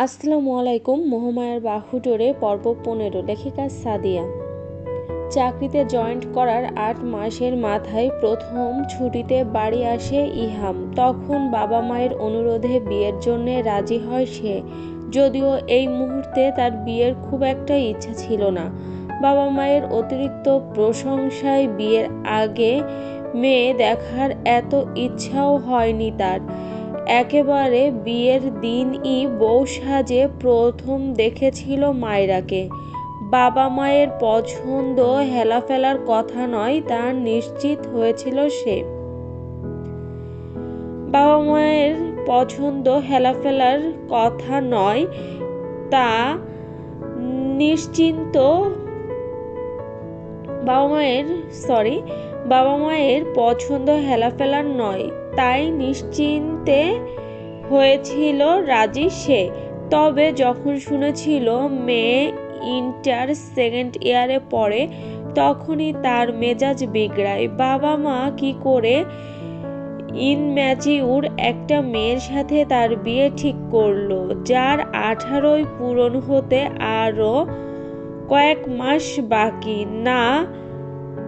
আসসালামু আলাইকুম। মোহমায়ার বাহুডোরে পর্ব 15। লেখিকা সাদিয়া। চাকরিতে জয়েন্ট করার 8 মাসের মাথায় প্রথম ছুটিতে বাড়ি আসে ইহাম। তখন বাবা মায়ের অনুরোধে বিয়ের জন্য রাজি হয় সে, যদিও এই মুহূর্তে তার বিয়ের খুব একটা ইচ্ছা ছিল না। বাবা মায়ের অতিরিক্ত প্রশংসায় বিয়ের আগে মেয়ে দেখার এত ইচ্ছাও হয়নি তার। একেবারে বিয়ের দিনই বউ সাজে প্রথম দেখেছিল মায়রাকে। বাবা মায়ের পছন্দ হেলাফেলার কথা নয়, তা নিশ্চিত হয়েছিল সে। বাবা মায়ের পছন্দ হেলাফেলার কথা নয়, তা নিশ্চিন্ত বাবা মায়ের পছন্দ হেলাফেলার নয়, তাই নিশ্চিন্তে হয়েছিল রাজি সে। তবে যখন শুনেছিল মেয়ে ইন্টার সেকেন্ড ইয়ারে পড়ে, তখনই তার মেজাজ বিগড়ায়। বাবা মা কি করে ইনম্যাচিউর একটা মেয়ের সাথে তার বিয়ে ঠিক করলো, যার 18 পূরণ হতে আরো কয়েক মাস বাকি। না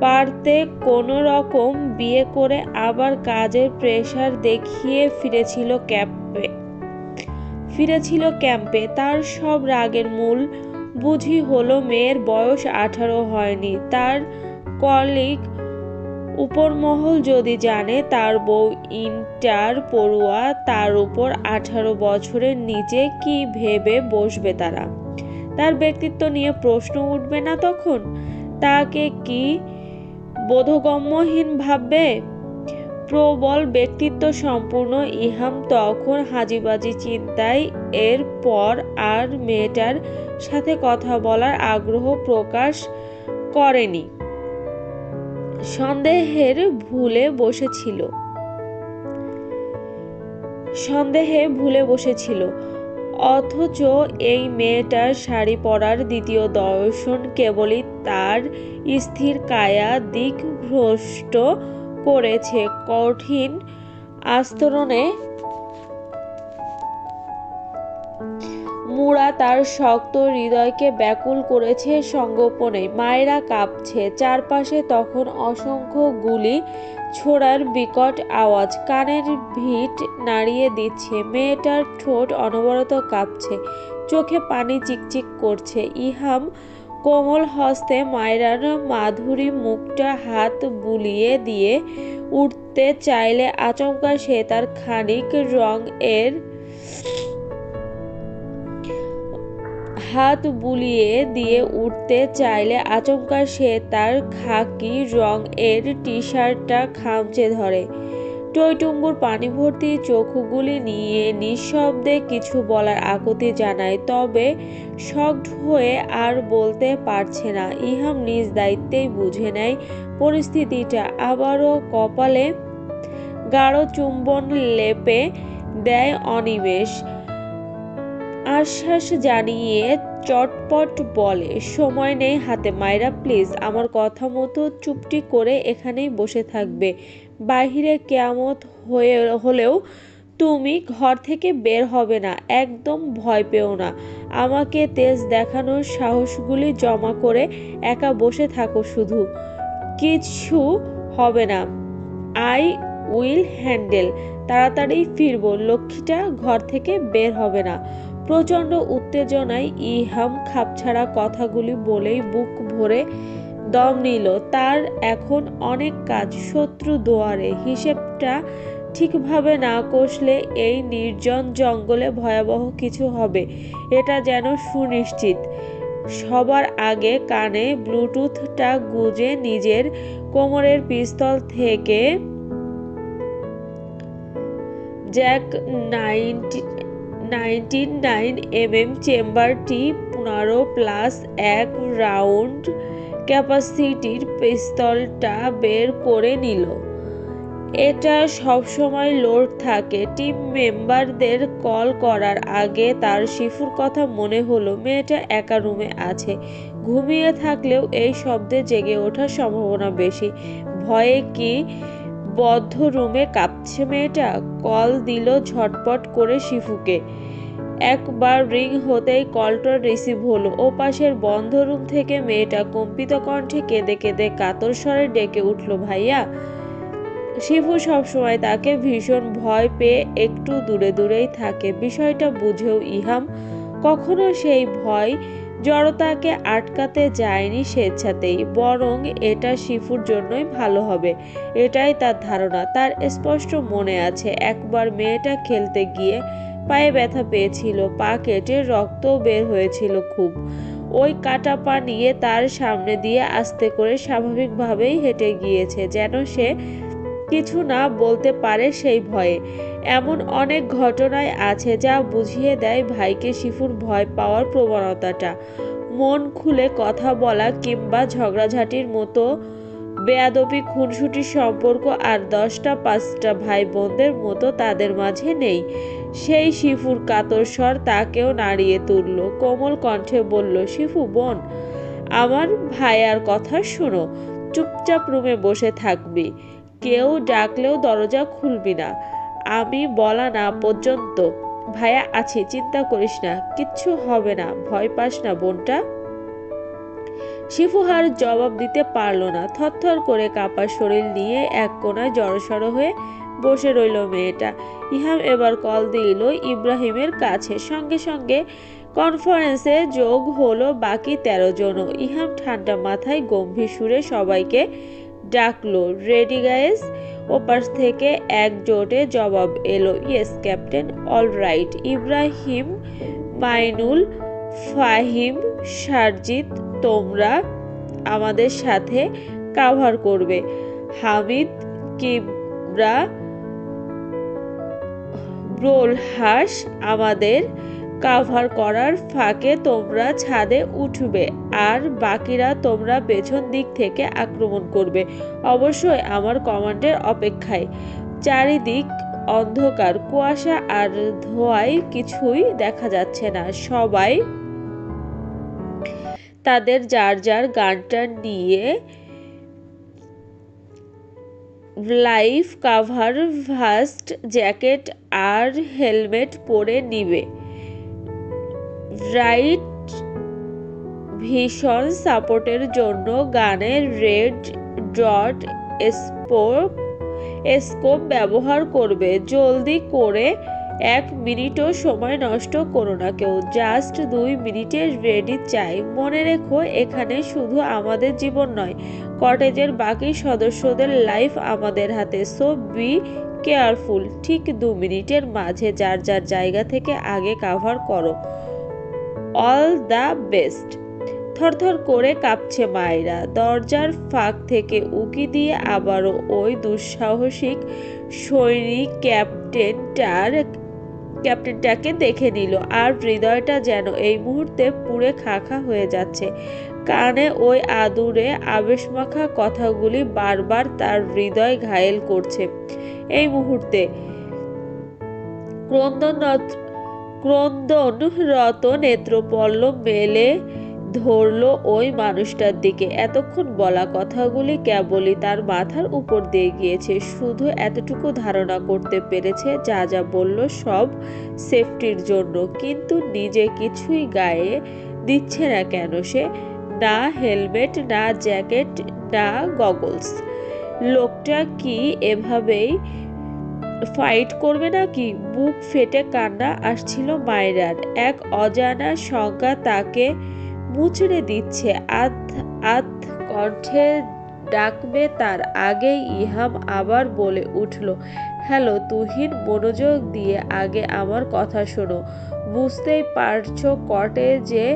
পারতে কোনো রকম বিয়ে করে আবার কাজের প্রেশার দেখিয়ে ফিরেছিল ক্যাম্পে। তার সব রাগের মূল বুঝি হলো মেয়ের বয়স 18 হয়নি। তার কলিগ উপরমহল যদি জানে তার বউ ইন্টার পড়ুয়া, তার উপর 18 বছরের নিচে, কি ভেবে বসবে তারা? তার ব্যক্তিত্ব নিয়ে প্রশ্ন উঠবে না তখন? তাকে কি বোধগম্যহীন ভাববে? প্রবল ব্যক্তিত্ব সম্পূর্ণ ইহাম তখন হাজিবাজি চিন্তায় এরপর আর মেয়েটার সাথে কথা বলার আগ্রহ প্রকাশ করেনি। সন্দেহে ভুলে বসেছিল। অথচ এই মেয়েটার শাড়ি পরার দ্বিতীয় দর্শন কেবলই তার স্থির কায়া দিকভ্রষ্ট করেছে। কঠিন আস্তরণে মুড়া তার শক্ত হৃদয়কে ব্যাকুল করেছে সঙ্গোপনে। মায়েরা কাঁপছে। চারপাশে তখন অসংখ্য গুলি ছোড়ার বিকট আওয়াজ কানের ভিট নাড়িয়ে দিচ্ছে। মেয়েটার ঠোঁট অনবরত কাঁপছে, চোখে পানি চিকচিক করছে। ইহাম কোমল হস্তে মায়রার মাধুরী মুখটা হাত বুলিয়ে দিয়ে উঠতে চাইলে আচমকা সে তার খাকি রং এর টি শার্টটা খামচে ধরে। টইটুম্বুর পানি ভর্তি চোখগুলি নিয়ে নিঃশব্দে কিছু বলার আকুতি জানায়, তবে শকড হয়ে আর বলতে পারছে না। ইহাম নিজ দায়িত্বেই বুঝে নেয় পরিস্থিতিটা। আবারও কপালে গাঢ় চুম্বন লেপে দেয় অনিমেষ। আশ্বাস জানিয়ে চটপট বলে, সময় নেই হাতে মায়রা, প্লিজ আমার কথা মতো চুপটি করে এখানেই বসে থাকবে। বাহিরে কেয়ামত হলেও তুমি ঘর থেকে বের হবে না। একদম ভয় পেও না। আমাকে তেজ দেখানোর সাহসগুলি জমা করে একা বসে থাকো শুধু। কিছু হবে না। I will handle. তাড়াতাড়ি ফিরবো। লক্ষ্মীটা ঘর থেকে বের হবে না। প্রচণ্ড উত্তেজনায় ইহাম খাপছাড়া কথাগুলি বলেই বুক ভরে দম নিল। তার এখন অনেক কাজ। শত্রু দুয়ারে। হিসেবটা ঠিকভাবে না কষলে এই নির্জন জঙ্গলে ভয়াবহ কিছু হবে, এটা যেন সুনিশ্চিত। সবার আগে কানে ব্লুটুথটা গুজে নিজের কোমরের পিস্তল থেকে জ্যাক 99mm চেম্বারটি 15+1 রাউন্ড ক্যাপাসিটির পিস্তলটা বের করে নিল। এটা সবসময় লোড থাকে। টিম মেম্বারদের কল করার আগে তার শিফুর কথা মনে হলো। মেয়েটা একা রুমে আছে। ঘুমিয়ে থাকলেও এই শব্দে জেগে ওঠার সম্ভাবনা বেশি। ভয়ে কি বদ্ধ রুমে কাঁপছে মেয়েটা। কল দিল ঝটপট করে শিফুকে। একবার রিং হতেই কলটা রিসিভ হলো। ওপাশের বন্ধ রুম থেকে মেয়েটা কম্পিত কণ্ঠে কেঁদে কেঁদে কাতর স্বরে ডেকে উঠল, ভাইয়া। শিফু সবসময় তাকে ভীষণ ভয় পেয়ে একটু দূরে দূরেই থাকে। বিষয়টা বুঝেও ইহাম কখনো সেই ভয় জড়তাকে আটকাতে যায়নি স্বেচ্ছাতেই, বরং এটা শিফুর জন্যই ভালো হবে এটাই তার ধারণা। তার স্পষ্ট মনে আছে একবার মেয়েটা খেলতে গিয়ে পায়ে ব্যথা পেয়েছিল, পা কেটে রক্তও বের হয়েছিল খুব। ওই কাটা পা নিয়ে তার সামনে দিয়ে আস্তে করে স্বাভাবিকভাবেই হেঁটে গিয়েছে, যেন সে কিছু না বলতে পারে সেই ভয়ে। এমন অনেক ঘটনাই আছে যা বুঝিয়ে দেয় ভাইকে শিফুর ভয় পাওয়ার প্রবণতাটা। মন খুলে কথা বলা কিংবা ঝগড়াঝাটির মতো বেয়াদবি খুনসুটির সম্পর্ক আর 10টা-5টা ভাই বোনদের মতো তাদের মাঝে নেই। সেই শিফুর কাতর স্বর তাকেও নাড়িয়ে তুলল। কোমল কণ্ঠে বলল, শিফু বোন, আমার ভাইয়ার কথা শোনো। চুপচাপ রুমে বসে থাকবি, কেউ ডাকলেও দরজা খুলবি না, আমি বলা না পর্যন্ত। ভাইয়া আছি, চিন্তা করিস না, কিচ্ছু হবে না, ভয় পাস না বোনটা। শিফু আর জবাব দিতে পারল না। থরথর করে কাঁপা শরীর নিয়ে এক কোণায় জড়সড় হয়ে বসে রইল মেয়েটা। ইহাম এবার কল দিল ইব্রাহিমের কাছে। সঙ্গে সঙ্গে কনফারেন্সে যোগ হলো বাকি 13 জনও। ইহাম ঠান্ডা মাথায় গম্ভীর সুরে সবাইকে ডাকলো, রেডি গাইস? ওপাশ থেকে একজোটে জবাব এলো, yes captain, all right. Ibrahim, Mainul, Fahim, Sarjit, তোমরা আমাদের সাথে কাভার করবে। হামিদ, কিবরা, ব্রোলহাস আমাদের কাভার করার ফাঁকে তোমরা ছাদে উঠবে, আর বাকিরা তোমরা পেছন দিক থেকে আক্রমণ করবে, অবশ্যই আমার কমান্ডের অপেক্ষায়। চারিদিক অন্ধকার, কুয়াশা আর ধোঁয়ায় কিছুই দেখা যাচ্ছে না। সবাই তাদের যার যার গানটা নিয়ে লাইফ কাভার ভাস্ট, জ্যাকেট আর হেলমেট পরে নিবে। রাইট ভিশন সাপোর্টের জন্য গানের রেড ডট স্কোপ ব্যবহার করবে। জলদি করে 1 মিনিটও সময় নষ্ট করো না কেউ, জাস্ট 2 মিনিটের রেডি চাই। মনে রেখো, এখানে শুধু আমাদের জীবন নয়, কটেজের বাকি সদস্যদের লাইফ আমাদের হাতে, সো বি কেয়ারফুল। ঠিক 2 মিনিটের মাঝে যার যার জায়গা থেকে আগে কাভার করো। All the best. থরথর করে কাঁপছে মায়েরা। দরজার ফাঁক থেকে উকি দিয়ে আবারও ওই দুঃসাহসিক সৈনিক ক্যাপ্টেনটাকে দেখে নিল, আর হৃদয়টা যেন এই মুহূর্তে পুড়ে খাখা হয়ে যাচ্ছে। কানে ওই আদুরে আবেশমাখা কথাগুলি বারবার তার হৃদয় ঘায়েল করছে। এই মুহূর্তে ক্রন্দনরত নেত্রপল্লব মেলে ধরল ওই মানুষটার দিকে। এতক্ষণ বলা কথাগুলি কেবলই তার মাথার উপর দিয়ে গিয়েছে। শুধু এতটুকু ধারণা করতে পেরেছে যা যা বলল সব সেফটির জন্য। কিন্তু নিজে কিছুই গায়ে দিচ্ছে না কেন সে? না হেলমেট, না জ্যাকেট, না গগলস। লোকটা কি এভাবেই ফাইট করবে নাকি? বুক ফেটে কান্না আসছিল মায়েরার। এক অজানা শঙ্কা তাকে মুচড়ে দিচ্ছে। আধ কণ্ঠে ডাকবে তার আগেই ইহাম আবার বলে উঠল, হ্যালো তুহিন, মনোযোগ দিয়ে আগে আমার কথা শোনো। বুঝতেই পারছো কটেজে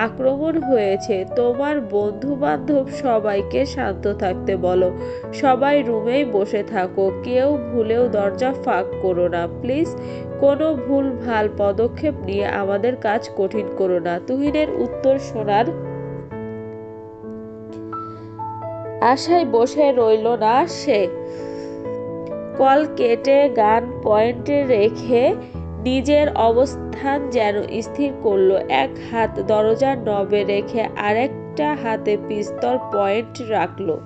আক্রমণ হয়েছে। তোমার বন্ধু বান্ধব সবাইকে শান্ত থাকতে বলো। সবাই রুমেই বসে থাকো, কেউ ভুলেও দরজা ফাঁক করো না প্লিজ। কোনো ভুল ভাল পদক্ষেপ নিয়ে আমাদের কাজ কঠিন করো না। তুহিনের উত্তর শোনার আশায় বসে রইল না সে। কল কেটে গান পয়েন্টে রেখে নিজের অবস্থান যেন স্থির করলো। এক হাত দরজার নবে রেখে আরেকটা হাতে পিস্তল পয়েন্ট রাখলো।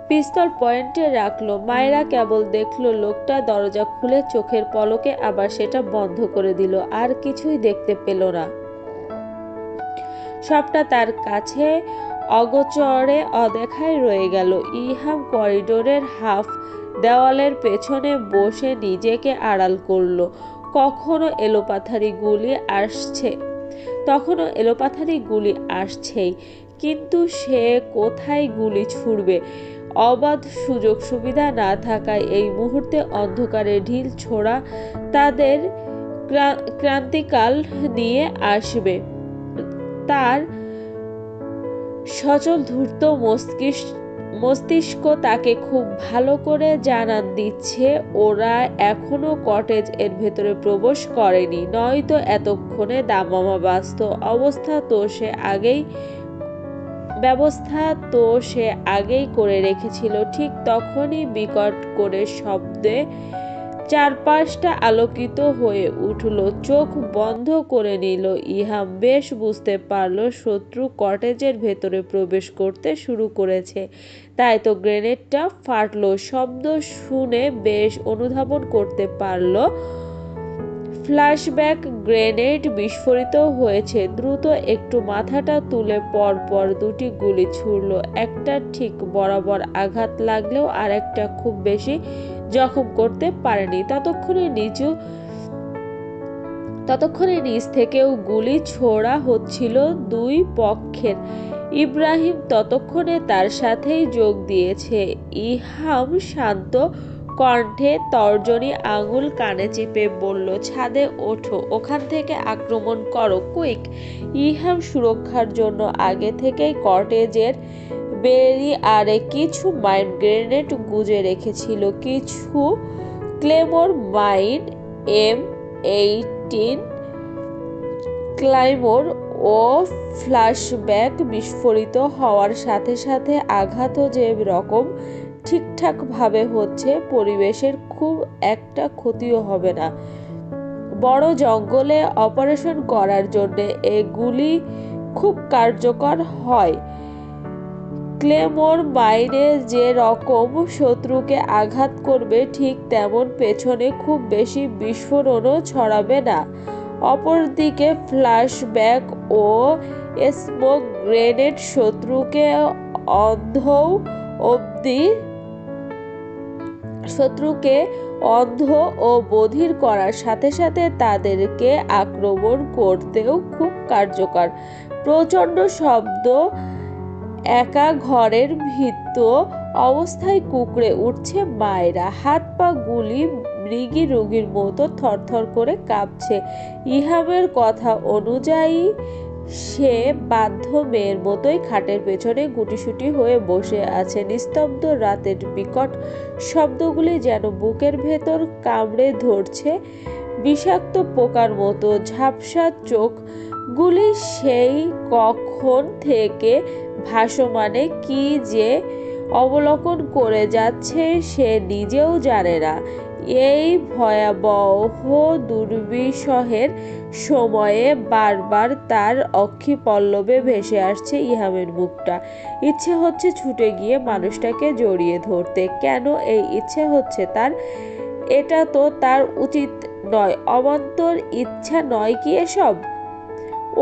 পিস্তল পয়েন্টে রাখলো। মায়েরা কেবল দেখলো লোকটা দরজা খুলে চোখের পলকে আবার সেটা বন্ধ করে দিল, আর কিছুই দেখতে পেল না। সবটা তার কাছে অগোচরে অদেখায় রয়ে গেল। ইহাম করিডোরের হাফ দেওয়ালের পেছনে বসে নিজেকে আড়াল করলো। তখনও এলোপাথারি গুলি আসছেই, কিন্তু সে কোথায় গুলি ছুড়বে? অবাধ সুযোগ সুবিধা না থাকায় এই মুহূর্তে অন্ধকারে ঢিল ছোড়া তাদের ক্রান্তিকাল নিয়ে আসবে। তার সচল ধূর্ত মস্তিষ্ক তাকে খুব ভালো করে জানান দিচ্ছে ওরা এখনো কটেজ এর ভেতরে প্রবেশ করেনি, নয়তো এতক্ষণে দামামা বাজত। ব্যবস্থা তো সে আগেই করে রেখেছিল। ঠিক তখনই বিকট করে শব্দে চারপাশটা আলোকিত হয়ে উঠল। চোখ বন্ধ করে নিল ইহাম। বেশ বুঝতে পারল শত্রু কটেজের ভেতরে প্রবেশ করতে শুরু করেছে, তাই তো গ্রেনেডটা ফাটলো। শব্দ শুনে বেশ অনুধাবন করতে পারল ফ্ল্যাশব্যাক গ্রেনেড বিস্ফোরিত হয়েছে। দ্রুত একটু মাথাটা তুলে পরপর দুটি গুলি ছুড়ল। একটা ঠিক বরাবর আঘাত লাগলেও আরেকটা খুব বেশি জখম করতে পারেনি। ততক্ষণে নিচ থেকেও গুলি ছোড়া হচ্ছিল দুই পক্ষের। ইব্রাহিম ততক্ষণে তার সাথেই যোগ দিয়েছে। ইহাম শান্ত কণ্ঠে তর্জনী আঙুল কানে চেপে বলল, ছাদে ওঠো, ওখান থেকে আক্রমণ করো, কুইক। ইহাম সুরক্ষার জন্য আগে থেকেই কটেজের বেরিয়ারে কিছু মাইন গ্রেনেড গুজে রেখেছিল। কিছু ক্লেমোর মাইন, M18 ক্লাইমোর ও ফ্ল্যাশব্যাক বিস্ফোরিত হওয়ার সাথে সাথে আঘাতও যে রকম ঠিকঠাক ভাবে হচ্ছে, পরিবেশের খুব একটা ক্ষতিও হবে না। বড় জঙ্গলে অপারেশন করার জন্য এগুলি খুব কার্যকর হয়। ক্লেমোর মাইনে যে রকম শত্রুকে আঘাত করবে, ঠিক তেমন পেছনে খুব বেশি বিস্ফোরণও ছড়াবে না। অপরদিকে ফ্ল্যাশব্যাক ও স্মোক গ্রেনেড শত্রুকে অন্ধ ও বধির করার সাথে সাথে তাদেরকে আক্রমণ করতেও খুব কার্যকর। প্রচণ্ড শব্দ একা ঘরের ভিত্ত অবস্থায় কুঁকড়ে উঠছে মায়েরা। হাত পা গুলি মৃগী রোগীর মতো থরথর করে কাঁপছে। ইহামের কথা অনুযায়ী সে বাধ্য মেয়ের মতোই খাটের পেছনে গুটিসুটি হয়ে বসে আছে। নিস্তব্ধ রাতের বিকট শব্দগুলি যেন বুকের ভেতর কামড়ে ধরছে বিষাক্ত পোকার মতো। ঝাপসা চোখ গুলি সেই কখন থেকে ভাসমানে কি যে অবলোকন করে যাচ্ছে সে নিজেও জানে না। এই ভয়াবহ দুর্বিষহের সময়ে বারবার তার অক্ষিপল্লবে ভেসে আসছে ইহামের মুখটা। ইচ্ছে হচ্ছে ছুটে গিয়ে মানুষটাকে জড়িয়ে ধরতে। কেন এই ইচ্ছে হচ্ছে তার? এটা তো তার উচিত নয়। অবান্তর ইচ্ছা নয় কি এসব?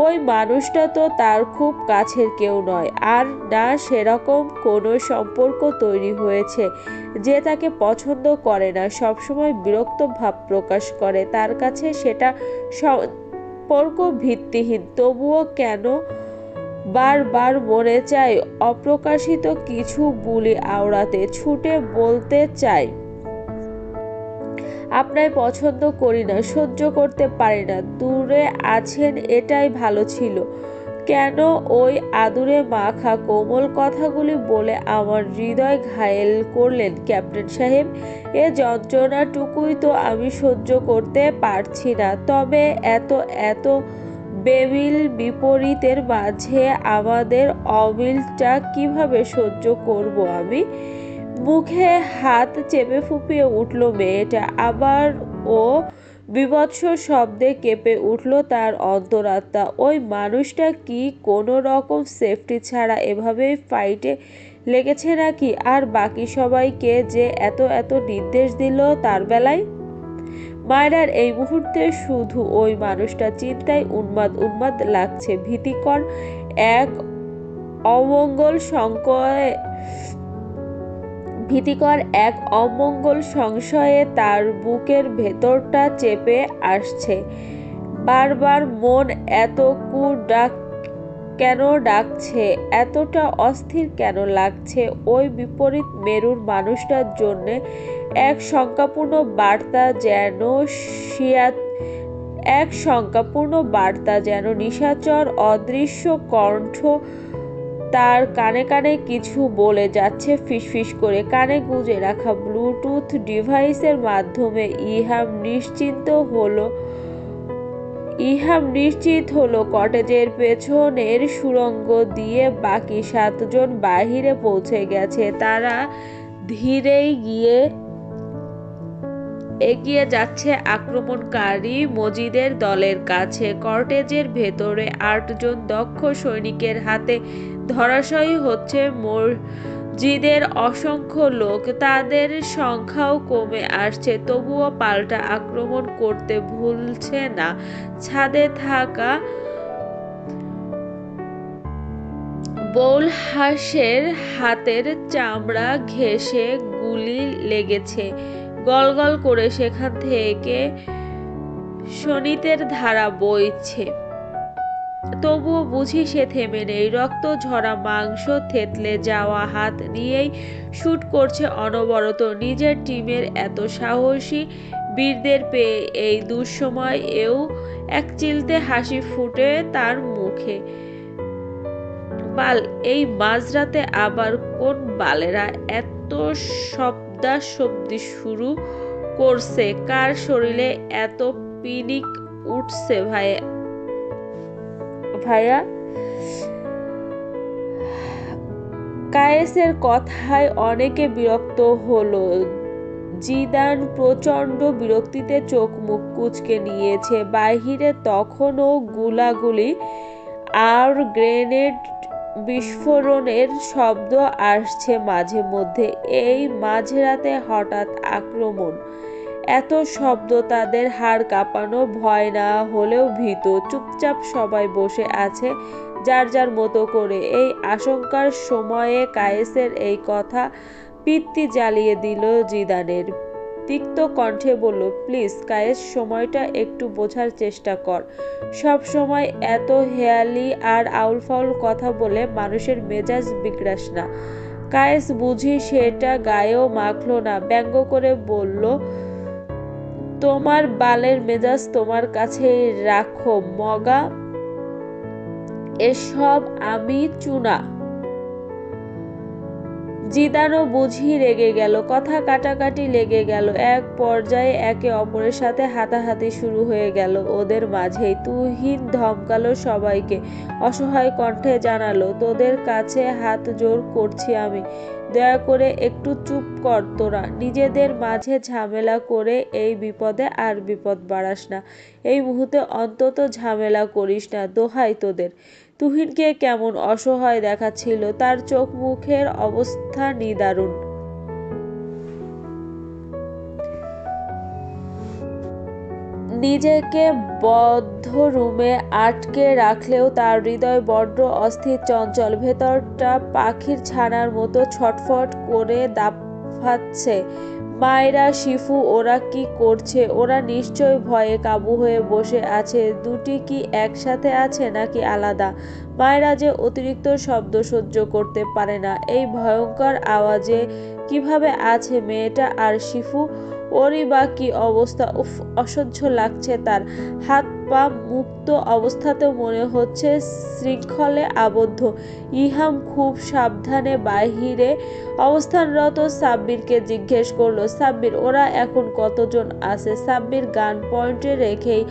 ওই মানুষটা তো তার খুব কাছের কেউ নয়, আর না সেরকম কোনো সম্পর্ক তৈরি হয়েছে যে তাকে পছন্দ করে না, সবসময় বিরক্ত ভাব প্রকাশ করে। তার কাছে সেটা সম্পর্ক ভিত্তিহীন। তবুও কেন বারবার মনে চায় অপ্রকাশিত কিছু বুলি আওড়াতে, ছুটে বলতে চায়, আপনায় পছন্দ করি না, সহ্য করতে পারি না, দূরে আছেন এটাই ভালো ছিল। কেন ওই আদুরে মাখা কোমল কথাগুলি বলে আমার হৃদয় ঘায়েল করলেন ক্যাপ্টেন সাহেব? এ যন্ত্রণাটুকুই তো আমি সহ্য করতে পারছি না। তবে এত বেমিল বিপরীতের মাঝে আমাদের অমিলটা কিভাবে সহ্য করব আমি? মুখে হাত চেপে ফুঁপিয়ে উঠল মেয়েটা। আবার ও বীভৎস শব্দে কেঁপে উঠল তার অন্তরাত্মা। ওই মানুষটা কি কোনো রকম সেফটি ছাড়া এভাবেই ফাইটে লেগেছে নাকি? আর বাকি সবাইকে যে এত এত নির্দেশ দিল তার বেলায়? মায়রার এই মুহূর্তে শুধু ওই মানুষটা চিন্তায় উন্মাদ লাগছে। ভীতিকর এক অমঙ্গল সংশয়ে তার বুকের ভেতরটা চেপে আসছে। বারবার মন এত কেন ডাকছে, এতটা অস্থির কেন লাগছে? ওই বিপরীত মেরুর মানুষটার জন্যে এক শঙ্কাপূর্ণ বার্তা যেন নিশাচর অদৃশ্য কণ্ঠ তার কানে কানে কিছু বলে যাচ্ছে ফিসফিস করে। কানে গুঁজে রাখা ব্লুটুথ ডিভাইসের মাধ্যমে ইহাম নিশ্চিত হলো কটেজের পেছনের সুড়ঙ্গ দিয়ে বাকি 7 জন বাহিরে পৌঁছে গেছে। তারা ধীরেই এগিয়ে যাচ্ছে আক্রমণকারী মজিদের দলের কাছে। কটেজের ভেতরে 8 জন দক্ষ সৈনিকের হাতে ধরাশয়ী হচ্ছে মসজিদের অসংখ্য লোক। তাদের সংখ্যাও কমে আসছে, তবুও পাল্টা আক্রমণ করতে ভুলছে না। ছাদে থাকা বোলহাসের হাতের চামড়া ঘেঁষে গুলি লেগেছে। গলগল করে সেখান থেকে শনিতের ধারা বইছে। তবুও বুঝি সে থেমে নেই। রক্ত ঝরা মাংস থেতলে যাওয়া হাত নিয়েই শুট করছে অনবরত। নিজের টিমের এত সাহসী বীরদের পেয়ে এই দুঃসময়েও একচিলতে হাসি ফুটে তার মুখে। বাল, এই মাঝরাতে আবার কোন বালেরা এত শব্দাশব্দি শুরু করছে? কার শরীরে এত পিনিক উঠছে ভাইয়া? কায়েসের কথায় অনেকে বিরক্ত হলো। জিদান প্রচণ্ড বিরক্তিতে চোখ মুখ কুঁচকে নিয়েছে। বাহিরে তখনও গুলাগুলি আর গ্রেনেড বিস্ফোরণের শব্দ আসছে মাঝে মধ্যে। এই মাঝরাতে হঠাৎ আক্রমণ, এত শব্দ তাদের হাড় কাঁপানো। ভয় না হলেও ভীত। চুপচাপ সবাই বসে আছে যার যার মতো করে। এই আশঙ্কার সময়ে কায়েসের এই কথা পিত্তি জ্বালিয়ে দিল জিদানের। তিক্ত কণ্ঠে বলল, প্লিজ কায়েস, সময়টা একটু বোঝার চেষ্টা কর। সব সময় এত হেয়ালি আর আউলফাউল কথা বলে মানুষের মেজাজ বিগড়াস না। কায়েস বুঝি সেটা গায়েও মাখল না। ব্যঙ্গ করে বলল, তোমার বালের মেজাজ তোমার কাছেই রাখো মগা। এসব আমি চুনা। জিদানও বুঝি রেগে গেল। কথা কাটাকাটি লেগে গেল। এক পর্যায়ে একে অপরের সাথে হাতাহাতি শুরু হয়ে গেল ওদের মাঝেই। তুহিন ধমকালো সবাইকে, অসহায় কণ্ঠে জানালো, তোদের কাছে হাত জোড় করছি আমি, দয়া করে একটু চুপ কর তোরা। নিজেদের মাঝে ঝামেলা করে এই বিপদে আর বিপদ বাড়াস না। এই মুহূর্তে অন্তত ঝামেলা করিস না, দোহাই তোদের। তুহিনকে কেমন অসহায় দেখাচ্ছিল। তার চোখ মুখের অবস্থা নিদারুণ। নিজেকে বদ্ধ রুমে আটকে রাখলেও তার হৃদয় বড্ড অস্থির চঞ্চল। ভেতরটা পাখির ছানার মতো ছটফট করে দাপাচ্ছে। মায়রা, শিফু ওরা কি করছে? ওরা নিশ্চয় ভয়ে কাবু হয়ে বসে আছে। দুটি কি একসাথে আছে নাকি আলাদা? মায়রা যে অতিরিক্ত শব্দ সহ্য করতে পারে না। এই ভয়ঙ্কর আওয়াজে কিভাবে আছে মেয়েটা? আর শিফু, ওরই বা কি অবস্থা? উফ, অসহ্য লাগছে তার। হাত পা মুক্ত অবস্থাতেও মনে হচ্ছে শৃঙ্খলে আবদ্ধ। ইহাম খুব সাবধানে বাহিরে অবস্থানরত সাব্বিরকে জিজ্ঞেস করলো, সাব্বির, ওরা এখন কতজন আছে? সাব্বির গান পয়েন্টে রেখেই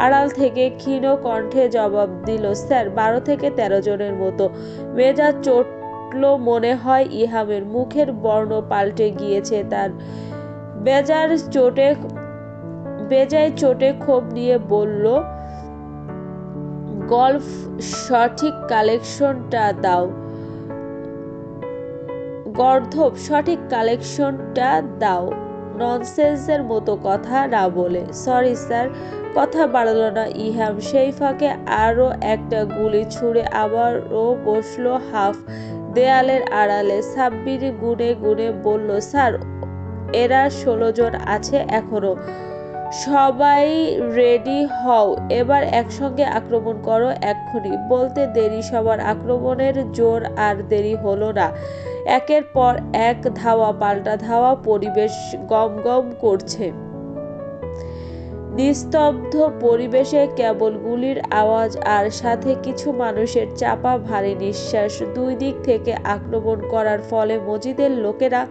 আড়াল থেকে ক্ষীণ কণ্ঠে জবাব দিল, স্যার, 12 থেকে 13 জনের মতো। মেজাজ চটল মনে হয় ইহামের। মুখের বর্ণ পাল্টে গিয়েছে তার। বেজায় চোটে ক্ষোভ নিয়ে বলল, গল্ফ সঠিক কালেকশনটা দাও। গর্ধব, সঠিক কালেকশনটা দাও, ননসেন্সের মতো কথা না বলে। Sorry sir. কথা বাড়ালো না ইহাম। সেই ফাঁকে আরো একটা গুলি ছুঁড়ে আবারও বসলো হাফ দেয়ালের আড়ালে। সাব্বির গুনে গুনে বলল, স্যার এরা 16 জন আছে এখনো। সবাই রেডি হও, এবার একসঙ্গে আক্রমণ করো এক্ষুনি। বলতে দেরি সবার আক্রমণের জোর আর দেরি হলো না। একের পর এক ধাওয়া পাল্টা ধাওয়া, পরিবেশ গমগম করছে। নিস্তব্ধ পরিবেশে কেবল গুলির আওয়াজ আর সাথে কিছু মানুষের চাপা ভারী নিঃশ্বাস। দুই দিক থেকে আক্রমণ করার ফলে মসজিদের লোকেরা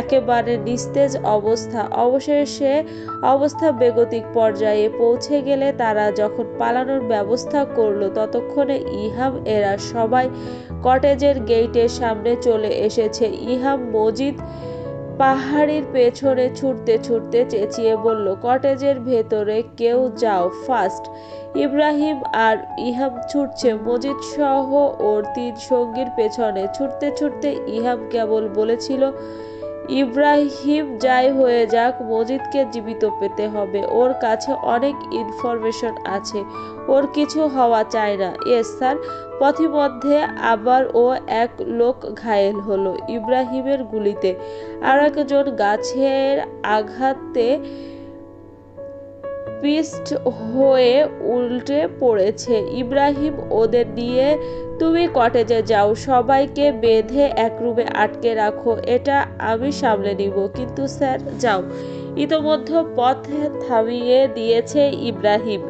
একেবারে নিস্তেজ অবস্থা। অবশেষে অবস্থা বেগতিক পর্যায়ে পৌঁছে গেলে তারা যখন পালানোর ব্যবস্থা করলো, ততক্ষণে ইহাম এরা সবাই কটেজের গেইটের সামনে চলে এসেছে। ইহাম মজিদ পাহাড়ির পেছনে ছুটতে ছুটতে চেঁচিয়ে বলল, কটেজের ভেতরে কেউ যাও, ফাস্ট। ইব্রাহিম আর ইহাম ছুটছে মজিদ সহ ওর 3 সঙ্গীর পেছনে। ছুটতে ছুটতে ইহাম কেবল বলেছিল, ইব্রাহিম যাই হয়ে যাক, মজিদকে জীবিত পেতে হবে। ওর কাছে অনেক ইনফরমেশন আছে, ওর কিছু হওয়া চায় না। Yes sir. পথিমধ্যে আবার ও এক লোক ঘায়েল হলো ইব্রাহিমের গুলিতে, আর একজন গাছের আঘাতে পিষ্ট হয়ে উল্টে পড়েছে। ইব্রাহিম ওদের নিয়ে তুমি কটেজে যাও, সবাইকে বেঁধে এক রুমে আটকে রাখো, এটা আমি সামলে নিব। কিন্তু স্যার। যাও। ইতোমধ্যে পথ থামিয়ে দিয়েছে ইব্রাহিম।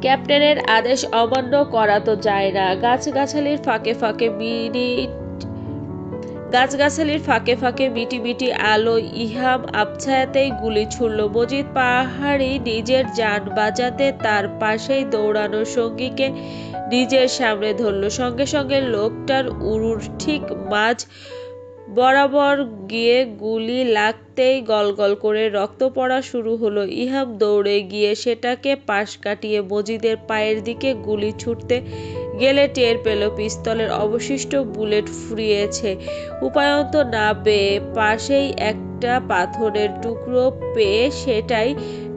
ক্যাপ্টেনের আদেশ অমান্য করা তো যায় না। গাছগাছালির ফাঁকে ফাঁকে মিটি মিটি আলো ইহাম আবছায়াতেই গুলি ছুড়ল। মজিদ পাহাড়ি নিজের জান বাঁচাতে তার পাশেই দৌড়ানো সঙ্গীকে নিজের সামনে ধরল। সঙ্গে সঙ্গে লোকটার উরুর ঠিক মাঝ বরাবর গিয়ে গুলি লাগতেই গলগল করে রক্ত পড়া শুরু হলো। ইহাম দৌড়ে গিয়ে সেটাকে পাশ কাটিয়ে মজিদের পায়ের দিকে গুলি ছুটতে গেলে টের পেল পিস্তলের অবশিষ্ট বুলেট ফুরিয়েছে। উপায়ন্ত না পেয়ে পাশেই একটা পাথরের টুকরো পেয়ে সেটাই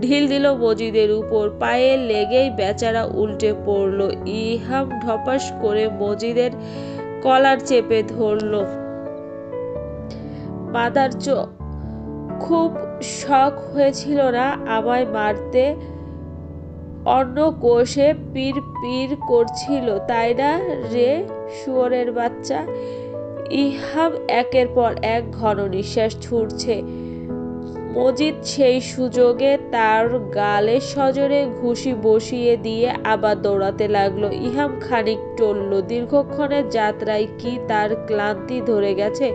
ঢিল দিল মজিদের উপর। পায়ে লেগেই বেচারা উল্টে পড়ল। ইহাম ধপাস করে মজিদের কলার চেপে ধরল। মাদার খুব শখ হয়েছিল না আমায় মারতে? অন্য কোষে পির পির করছিল, তাই না রে শুয়োরের বাচ্চা? ইহাম একের পর এক ঘন নিঃশ্বাস ছুটছে। মজিদ সেই সুযোগে তার গালে সজোরে ঘুষি বসিয়ে দিয়ে আবার দৌড়াতে লাগলো। ইহাম খানিক টলল। দীর্ঘক্ষণের যাত্রায় কি তার ক্লান্তি ধরে গেছে?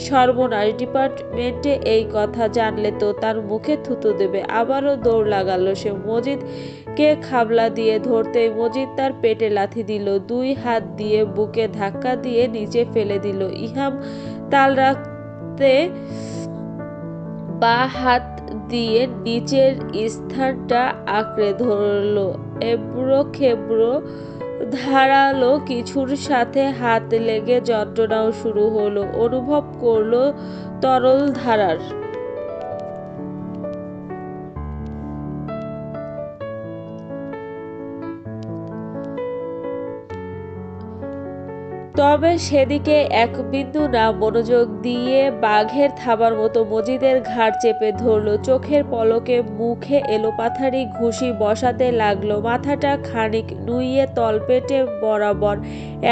সর্বনাশ, ডিপার্টমেন্টে এই কথা জানলে তো তার মুখে থুতু দেবে। আবারও দৌড় লাগালো সে। মজিদকে খাবলা দিয়ে ধরতেই মজিদ তার পেটে লাথি দিল। 2 হাত দিয়ে বুকে ধাক্কা দিয়ে নিচে ফেলে দিল। ইহাম তাল রাখতে বা হাত দিয়ে নিচের স্থানটা আঁকড়ে ধরল। এবড়ো খেবড়ো ধারালো কিছুর সাথে হাত লেগে যন্ত্রণাও শুরু হলো। অনুভব করলো তরল ধারার। তবে সেদিকে এক বিন্দু না মনোযোগ দিয়ে বাঘের থাবার মতো মজিদের ঘাড় চেপে ধরল। চোখের পলকে মুখে এলোপাথারি ঘুষি বসাতে লাগলো। মাথাটা খানিক নুইয়ে তলপেটে বরাবর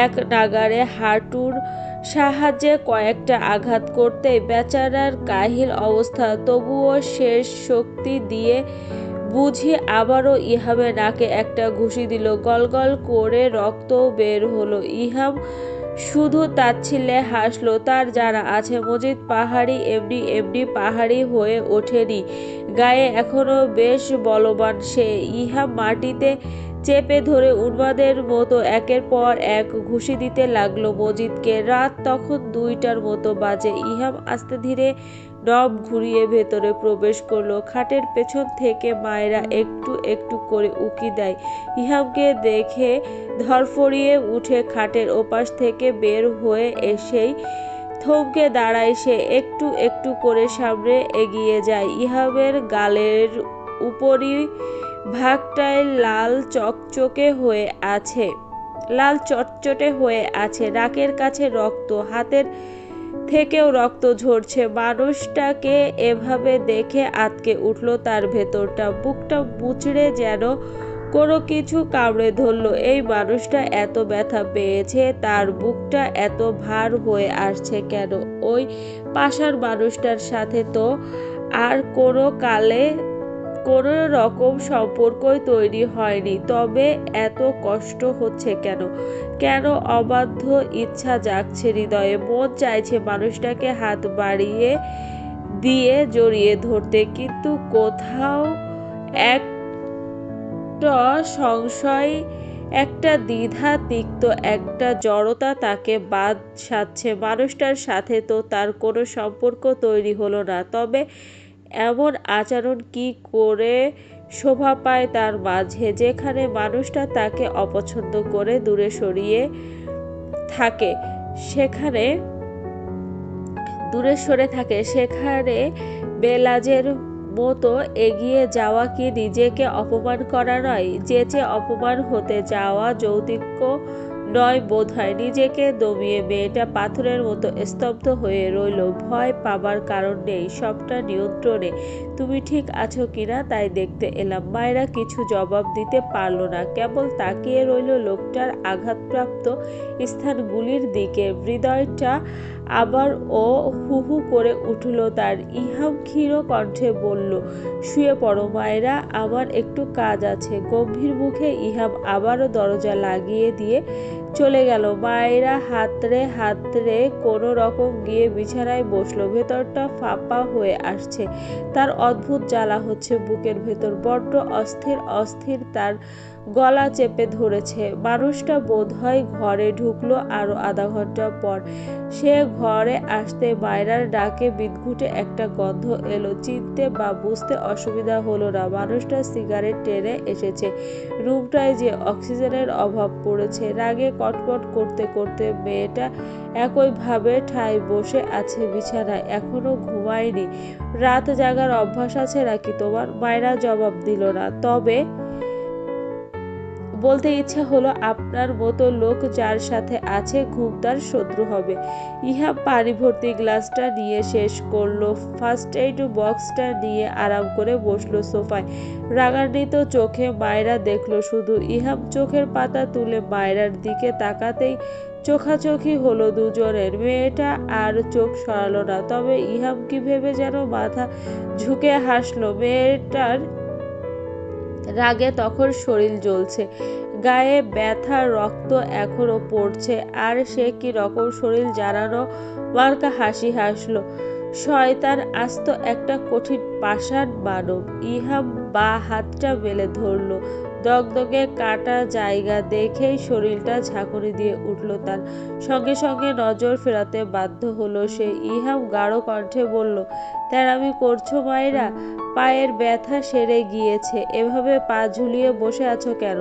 এক নাগাড়ে হাঁটুর সাহায্যে কয়েকটা আঘাত করতেই বেচারার কাহিল অবস্থা। তবুও শেষ শক্তি দিয়ে বুঝি আবারও ইহামের নাকে একটা ঘুষি দিল। গলগল করে রক্ত বের হলো। ইহাম শুধু তাচ্ছিল্যে হাসলো। তার জানা আছে মজিদ পাহাড়ি এমনি পাহাড়ি হয়ে ওঠেনি, গায়ে এখনো বেশ বলবান সে। ইহাম মাটিতে চেপে ধরে উন্মাদের মতো একের পর এক ঘুষি দিতে লাগলো মজিদকে। রাত তখন 2টার মতো বাজে। ইহাম আস্তে ধীরে নব ঘুরিয়ে ভেতরে প্রবেশ করলো। খাটের পেছন থেকে মায়েরা একটু একটু করে উকি দেয়। ইহামকে দেখে ধরফড়িয়ে উঠে খাটের ওপাশ থেকে বের হয়ে এসেই থমকে দাঁড়ায় সে। একটু একটু করে সামনে এগিয়ে যায়। ইহামের গালের উপরি ভাগটায় লাল চকচকে হয়ে আছে, লাল চটচটে হয়ে আছে। নাকের কাছে রক্ত, হাতের থেকেও রক্ত ঝরছে। মানুষটাকে এভাবে দেখে আঁতকে উঠল তার ভেতরটা। বুকটা মুচড়ে যেন কোনো কিছু কামড়ে ধরল। এই মানুষটা এত ব্যথা পেয়েছে, তার বুকটা এত ভার হয়ে আসছে কেন? ওই পাশার মানুষটার সাথে তো আর কোনো কালে কোনো রকম সম্পর্কই তৈরি হয়নি, তবে এত কষ্ট হচ্ছে কেন? কেন অবাধ্য ইচ্ছা জাগছে হৃদয়ে। মন চাইছে মানুষটাকে হাত বাড়িয়ে দিয়ে জড়িয়ে ধরতে, কিন্তু কোথাও একটা সংশয়, একটা দ্বিধা, তিক্ত একটা জড়তা তাকে বাদ সাধছে। মানুষটার সাথে তো তার কোনো সম্পর্ক তৈরি হলো না, তবে এমন আচরণ কি করে শোভা পায় তার মাঝে, যেখানে মানুষটা তাকে অপছন্দ করে দূরে সরিয়ে থাকে, সেখানে বেলাজের মতো এগিয়ে যাওয়া কি নিজেকে অপমান করা নয়? যেচে অপমান হতে যাওয়া যৌতুক নয় বোধহয়। নিজেকে দমিয়ে মেয়েটা পাথরের মতো স্তব্ধ হয়ে রইল। ভয় পাবার কারণ নেই, সবটা নিয়ন্ত্রণে। তুমি ঠিক আছো কিনা তাই দেখতে এলাম। মায়েরা কিছু জবাব দিতে পারল না, কেবল তাকিয়ে রইল লোকটার আঘাতপ্রাপ্ত স্থানগুলির দিকে। হৃদয়টা আবার ও হু হু করে উঠল তার। ইহাম ক্ষীণ কণ্ঠে বলল, শুয়ে পড়ো মায়েরা, আমার একটু কাজ আছে। গম্ভীর মুখে ইহাম আবারও দরজা লাগিয়ে দিয়ে চলে গেল। মায়েরা হাতড়ে কোনো রকম গিয়ে বিছানায় বসলো। ভেতরটা ফাঁপা হয়ে আসছে, তার অদ্ভুত জ্বালা হচ্ছে বুকের ভেতর। বড্ড অস্থির অস্থির তার গলা চেপে ধরেছে। মানুষটা বোধহয় ঘরে ঢুকলো আরো আধা ঘন্টা পর। সে ঘরে আসতে মায়রার ডাকে বিদঘুটে একটা গন্ধ এলো। চিনতে বা বুঝতে অসুবিধা হলো না, মানুষটা সিগারেট টেনে এসেছে। রুমটায় যে অক্সিজেনের অভাব পড়েছে। রাগে কটকট করতে করতে মেয়েটা একইভাবে ঠায় বসে আছে বিছানায়, এখনো ঘুমায়নি। রাত জাগার অভ্যাস আছে নাকি তোমার? মায়রা জবাব দিল না, তবে বলতে ইচ্ছে হলো, আপনার মতো লোক যার সাথে আছে ঘুম তার শত্রু হবে। ইহাম পানি ভর্তি গ্লাসটা নিয়ে শেষ করলো। ফার্স্ট এইড বক্সটা নিয়ে আরাম করে বসলো সোফায়। রাগান্বিত চোখে মায়রা দেখলো শুধু। ইহাম চোখের পাতা তুলে মায়রার দিকে তাকাতেই চোখাচোখি হলো দুজনের। মেয়েটা আর চোখ সরালো না, তবে ইহাম কি ভেবে যেন মাথা ঝুঁকে হাসলো। মেয়েটার রাগে তখন শরীর জ্বলছে, গায়ে ব্যথা, রক্ত এখনো পড়ছে, আর সে কি রকম শরীর জানানো মার্কা হাসি হাসলো। শয়তান, আস্ত একটা কঠিন পাষাণ মানব। ইহাম বা হাতটা মেলে ধরলো। দগদগে কাটা জায়গা দেখেই শরীরটা ঝাঁকুনি দিয়ে উঠল তার। সঙ্গে সঙ্গে নজর ফেরাতে বাধ্য হলো সে। ইহাম গাঢ় কণ্ঠে বলল, তেড়ামি করছো মায়েরা? পায়ের ব্যথা সেরে গিয়েছে, এভাবে পা ঝুলিয়ে বসে আছো কেন?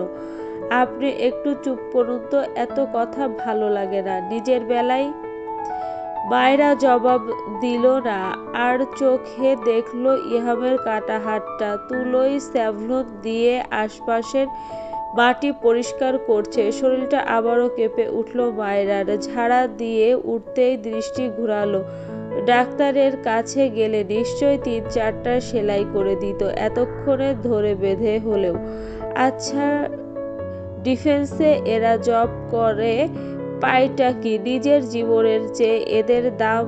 আপনি একটু চুপ করুন তো, এত কথা ভালো লাগে না। নিজের বেলায় মায়েরা জবাব দিল না, আর চোখে দেখলো ইহামের কাটা হাতটা। তুলোয় স্যাভলন দিয়ে আশপাশের মাটি পরিষ্কার করছে। শরীরটা আবারও কেঁপে উঠল মায়েরার। ঝাড়া দিয়ে উঠতেই দৃষ্টি ঘুরালো। ডাক্তারের কাছে গেলে নিশ্চয় 3-4টা সেলাই করে দিত, এতক্ষণে ধরে বেঁধে হলেও। আচ্ছা, ডিফেন্সে এরা জব করে পায়টা কি? নিজের জীবনের চেয়ে এদের দাম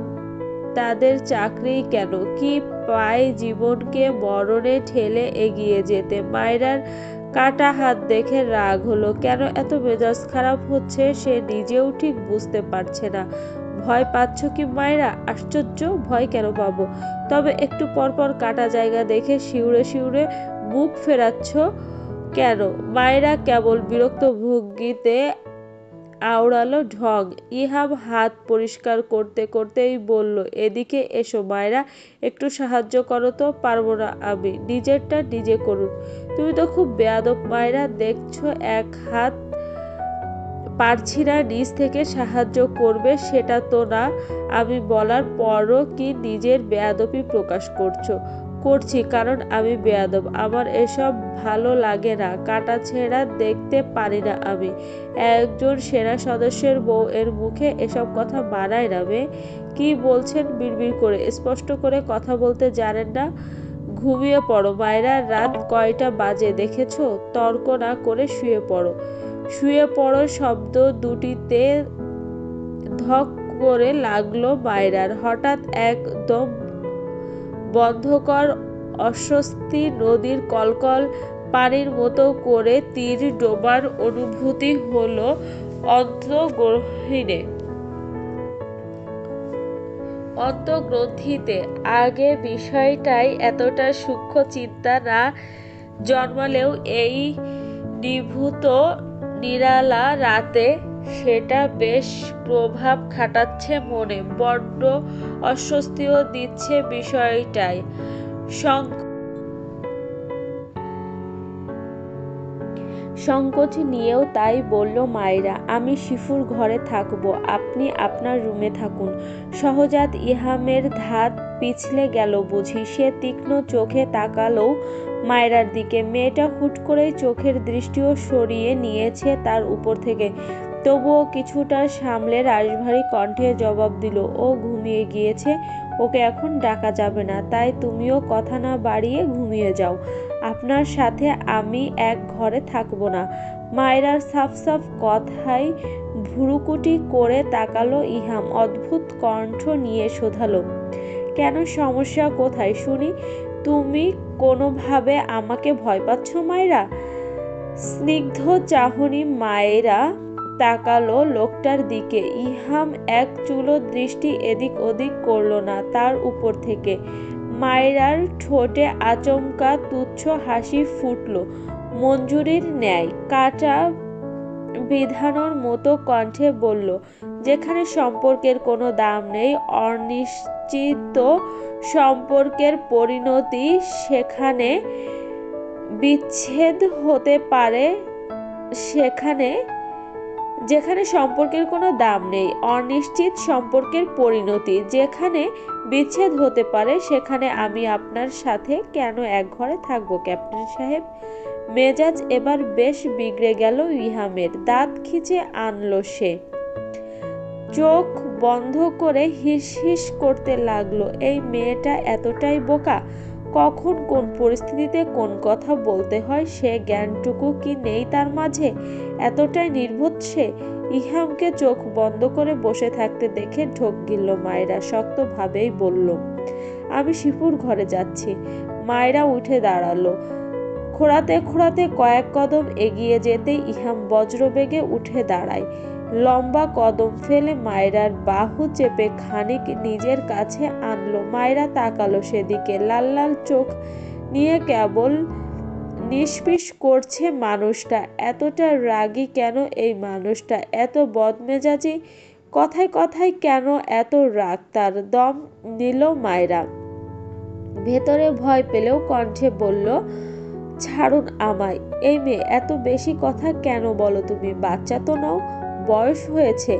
তাদের চাকরি কেন? কি পায় জীবনকে মরণে ঠেলে এগিয়ে যেতে? মায়রার কাটা হাত দেখে রাগ হলো। কেন এত মেজাজ খারাপ হচ্ছে সে নিজেও ঠিক বুঝতে পারছে না। ভয় পাচ্ছ কি মায়রা? আশ্চর্য, ভয় কেন পাবো? তবে একটু পরপর কাটা জায়গা দেখে শিউরে শিউরে মুখ ফেরাচ্ছ কেন? মায়েরা কেবল বিরক্ত ভঙ্গিতে আওড়ালো ঢং। ইহাম হাত পরিষ্কার করতে করতেই বলল, এদিকে এসো মায়েরা, একটু সাহায্য করো তো। পারবো না আমি, নিজেরটা নিজে করুন। তুমি তো খুব বেয়াদব মায়েরা, দেখছো এক হাত পারছি না, নিজ থেকে সাহায্য করবে সেটা তো না। আমি বলার পরও কি নিজের বেয়াদবি প্রকাশ করছো? করছি, কারণ আমি বেয়াদব, আমার এসব ভালো লাগে না, কাটাছেঁড়া দেখতে পারি না আমি। একজন সেনা সদস্যের বউ এর মুখে এসব কথা মানায় না। মেয়ে কি বলছেন বিড়বিড় করে? স্পষ্ট করে কথা বলতে জানেন না? ঘুমিয়ে পড়ো মায়েরা, রাত কয়টা বাজে দেখেছো? তর্ক না করে শুয়ে পড়ো। শুয়ে পড়ো শব্দ দুটিতে ধক করে লাগলো মায়রার। হঠাৎ একদম বন্ধকর অস্বস্তি নদীর কলকল পানির মতো করে তীর ডোবার অনুভূতি হলো অন্তর্গ্রন্থিতে। আগে বিষয়টাই এতটা সূক্ষ্ম চিন্তা না জন্মালেও এই নিভৃত নিরালা রাতে সেটা বেশ প্রভাব খাটাচ্ছে মনে, বড্ড অস্বস্তিও দিচ্ছে বিষয়টাই। সংকোচ নিয়েও তাই বলল মায়েরা, আমি শিফুর ঘরে থাকবো, আপনি আপনার রুমে থাকুন। সহজাত ইহামের ধাত পিছলে গেল বুঝি। সে তীক্ষ্ণ চোখে তাকালো মায়রার দিকে। মেয়েটা হুট করেই চোখের দৃষ্টিও সরিয়ে নিয়েছে তার উপর থেকে। তবুও কিছুটা সামলে রাশভারী কণ্ঠে জবাব দিল, ও ঘুমিয়ে গিয়েছে, ওকে এখন ডাকা যাবে না, তাই তুমিও কথা না বাড়িয়ে ঘুমিয়ে যাও। আপনার সাথে আমি এক ঘরে থাকবো না। মায়রার সাফ সাফ কথায় ভ্রুকুটি করে তাকালো ইহাম। অদ্ভুত কণ্ঠ নিয়ে শোধালো, কেন, সমস্যা কোথায় শুনি? তুমি কোনোভাবে আমাকে ভয় পাচ্ছ মায়রা? স্নিগ্ধ চাহনি মায়েরা তাকালো লোকটার দিকে। ইহাম এক চুলো দৃষ্টি এদিক ওদিক করলো না তার উপর থেকে। মায়রার ঠোঁটে আচমকা তুচ্ছ হাসি ফুটল, মঞ্জুরির ন্যায় কাটা বিধানোর মতো কণ্ঠে বলল, যেখানে সম্পর্কের কোনো দাম নেই, অনিশ্চিত সম্পর্কের পরিণতি সেখানে বিচ্ছেদ হতে পারে। যেখানে সম্পর্কের কোনো দাম নেই, অনিশ্চিত সম্পর্কের পরিণতি যেখানে বিচ্ছেদ হতে পারে, সেখানে আমি আপনার সাথে কেন এক ঘরে থাকবো ক্যাপ্টেন সাহেব? মেজাজ এবার বেশ বিগড়ে গেল ইহামের। দাঁত খিচে আনলো সে। চোখ বন্ধ করে হিস হিস করতে লাগলো। এই মেয়েটা এতটাই বোকা, কখন কোন পরিস্থিতিতে কোন কথা বলতে হয় সে জ্ঞানটুকু কি নেই তার মাঝে? এতটাই নির্বোধ সে? ইহামকে চোখ বন্ধ করে বসে থাকতে দেখে ঢোক গিলল মায়েরা। শক্তভাবেই বলল, আমি শিপুর ঘরে যাচ্ছি। মায়েরা উঠে দাঁড়ালো। খোঁড়াতে খোঁড়াতে কয়েক কদম এগিয়ে যেতেই ইহাম বজ্রবেগে উঠে দাঁড়ায়। লম্বা কদম ফেলে মায়রার বাহু চেপে খানিক নিজের কাছে আনলো। মায়রা তাকালো সেদিকে। লাল লাল চোখ নিয়ে কেবল নিষ্পিস করছে মানুষটা। এতটা রাগী কেন এই মানুষটা? এত বদমেজাজি? কথায় কথায় কেন এত রাগ তার? দম নিল মায়রা। ভেতরে ভয় পেলেও কণ্ঠে বলল, ছাড়ুন আমায়। এই মেয়ে, এত বেশি কথা কেন বলো তুমি? বাচ্চা তো নও, বয়স হয়েছে,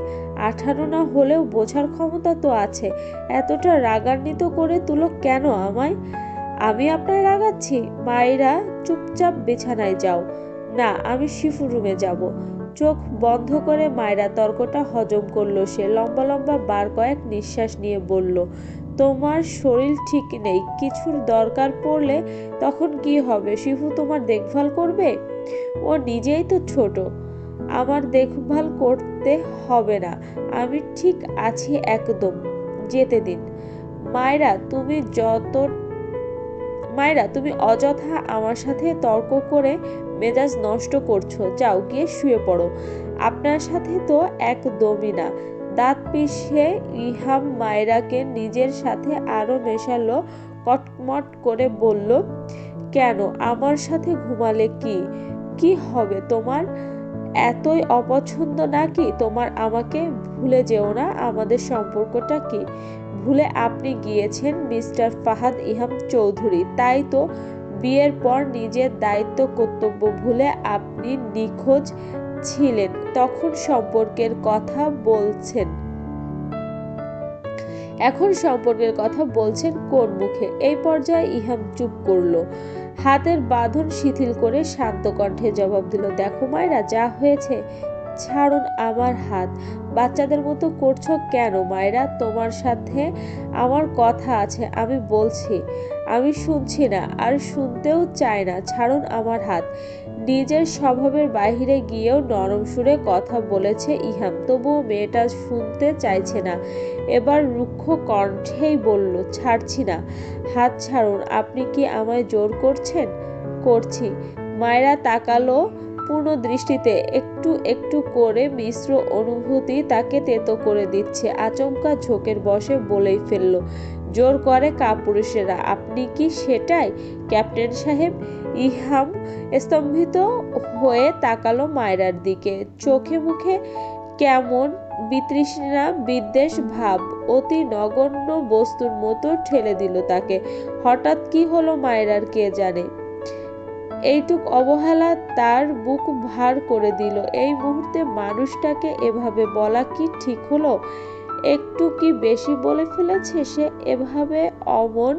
18 না হলেও বোঝার ক্ষমতা তো আছে। এতটা রাগান্বিত করে তুলো কেন আমায়? আমি আপনার রাগাচ্ছি? মায়েরা, চুপচাপ বিছানায় যাও। না, আমি শিফু রুমে যাব। চোখ বন্ধ করে মায়েরা তর্কটা হজম করলো সে। লম্বা লম্বা বার কয়েক নিঃশ্বাস নিয়ে বলল, তোমার শরীর ঠিক নেই, কিছুর দরকার পড়লে তখন কি হবে? শিফু তোমার দেখভাল করবে? ও নিজেই তো ছোট, আমার দেখভাল করতে হবে না, আমি ঠিক আছি একদম, যেতে দিন। মায়েরা, তুমি অযথা আমার সাথে তর্ক করে মেজাজ নষ্ট করছো। যাও, গিয়ে শুয়ে পড়ো। আপনার সাথে তো একদমই না। দাঁত পিষে ইহাম মায়রাকে নিজের সাথে আরো মেশালো। কটমট করে বলল, কেন, আমার সাথে ঘুমালে কি কি হবে তোমার? এতই অপছন্দ নাকি তোমার আমাকে? ভুলে যেও না আমাদের সম্পর্কটা কি। ভুলে আপনি গিয়েছেন মিস্টার ফাহাদ ইহাম চৌধুরী। তাই তো বিয়ের পর নিজের দায়িত্ব কর্তব্য ভুলে আপনি নিখোঁজ ছিলেন। তখন সম্পর্কের কথা বলছেন, এখন সম্পর্কের কথা বলছেন কোন মুখে? এই পর্যায়ে ইহাম চুপ করলো। হাতের বাঁধন শিথিল করে শান্ত কণ্ঠে জবাব দিল, দেখো মায়েরা, যা হয়েছে ছাড়ুন আমার হাত। বাচ্চাদের মতো করছো কেন মায়েরা? তোমার সাথে আমার কথা আছে, আমি বলছি। আমি শুনছি না, আর শুনতেও চাই না। ছাড়ুন আমার হাত। নিজের স্বভাবের বাহিরে গিয়েও নরম সুরে কথা বলেছে ইহাম, তবুও মেয়েটা শুনতে চাইছে না। এবার রুক্ষ কণ্ঠেই বলল, ছাড়ছি না। হাত ছাড়ুন। আপনি কি আমায় জোর করছেন? করছি। মায়েরা তাকালো পূর্ণ দৃষ্টিতে। একটু একটু করে মিশ্র অনুভূতি তাকে তেতো করে দিচ্ছে। আচমকা ঝোঁকের বশে বলেই ফেলল, জোর করে কাপুরুষেরা। আপনি কি সেটাই ক্যাপ্টেন সাহেব? ইহাম স্তম্ভিত হয়ে তাকালো মায়রার দিকে। চোখে মুখে কেমন বিতৃষ্ণা বিদ্বেষ ভাব। অতি নগণ্য বস্তুর মতো ঠেলে দিল তাকে। হঠাৎ কি হলো মায়রার কে জানে। এইটুক অবহেলা তার বুক ভার করে দিল। এই মুহূর্তে মানুষটাকে এভাবে বলা কি ঠিক হলো? একটু কি বেশি বলে ফেলেছে সে? এভাবে অমন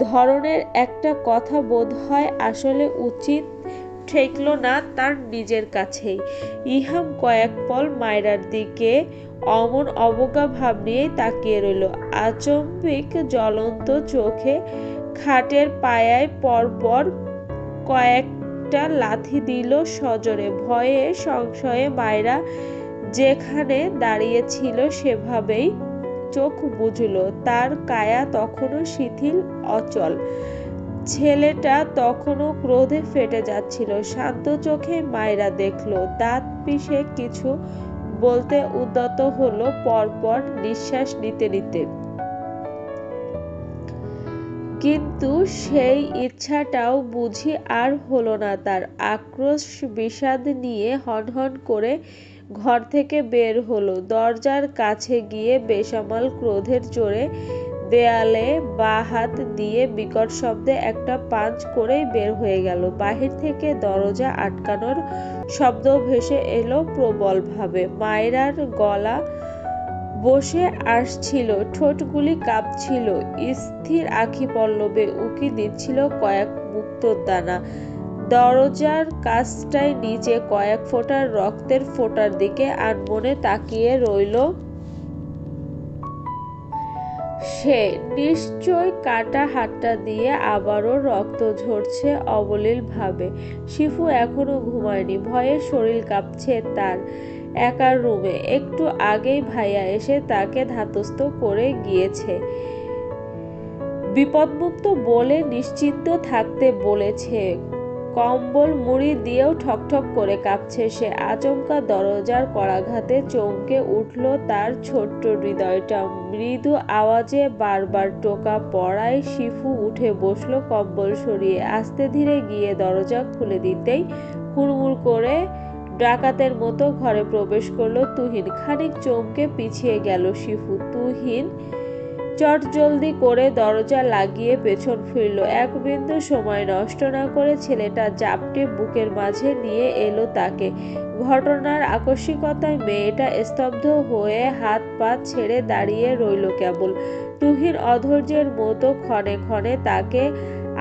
ধরনের একটা কথা বোধ হয় আসলে উচিত ঠেকল না তার নিজের কাছেই। ইহাম কয়েক পল মায়রার দিকে অমন অবজ্ঞা ভাব নিয়েই তাকিয়ে রইল। আচম্বিক জ্বলন্ত চোখে খাটের পায়ায় পরপর কয়েকটা লাথি দিল সজোরে। ভয়ে সংশয়ে মায়রা যেখানে দাঁড়িয়েছিল সেভাবেই চোখ বুঝল। তার কায়া তখনও শিথিল অচল। ছেলেটা তখনও ক্রোধে ফেটে যাচ্ছিল। শান্ত চোখে মায়রা দেখল, দাঁত পিষে কিছু বলতে উদ্যত হলো পরপর নিঃশ্বাস নিতে নিতে। কিন্তু সেই ইচ্ছাটাও বুঝি আর হলো না তার। আক্রোশ বিষাদ নিয়ে হনহন করে ঘর থেকে বের হলো। দরজার কাছে গিয়ে বেসামাল ক্রোধের জোরে দেয়ালে বাঁ হাত দিয়ে বিকট শব্দে একটা পাঞ্চ করেই বের হয়ে গেল। বাহির থেকে দরজা আটকানোর শব্দ ভেসে এলো প্রবলভাবে। মায়রার গলা বসে আসছিল, ঠোঁটগুলি কাঁপছিল, স্থির আখি পল্লবে উকি দিচ্ছিল কয়েক মুক্তোর দানা। দরজার কাছটায় নিচে কয়েক ফোঁটা রক্তের ফোঁটার দিকে আনমনে তাকিয়ে রইল সে। নিশ্চয় কাটা হাতটা দিয়ে আবারও রক্ত ঝরছে অবলীল ভাবে। শিফু এখনো ঘুমায়নি। ভয়ে শরীর কাঁপছে তার। একার রুমে একটু আগেই ভাইয়া এসে তাকে ধাতস্থ করে গিয়েছে। বিপদমুক্ত বলে নিশ্চিন্ত থাকতে বলেছে। কম্বল মুড়ি দিয়েও ঠকঠক করে কাঁপছে সে। আচমকা দরজার কড়াঘাতে চমকে উঠল তার ছোট্ট হৃদয়টা। মৃদু আওয়াজে বারবার টোকা পড়ায় শিফু উঠে বসল কম্বল সরিয়ে। আস্তে ধীরে গিয়ে দরজা খুলে দিতেই হুড়মুড় করে ডাকাতের মতো ঘরে প্রবেশ করলো তুহিন। খানিক চমকে পিছিয়ে গেল শিফু। তুহিন চটজলদি করে দরজা লাগিয়ে পেছন ফিরল। এক বিন্দু সময় নষ্ট না করে ছেলেটা জাপটে বুকের মাঝে নিয়ে এলো তাকে। ঘটনার আকস্মিকতায় মেয়েটা স্তব্ধ হয়ে হাত পা ছেড়ে দাঁড়িয়ে রইল কেবল। তুহিন অধৈর্যের মতো ক্ষণে ক্ষণে তাকে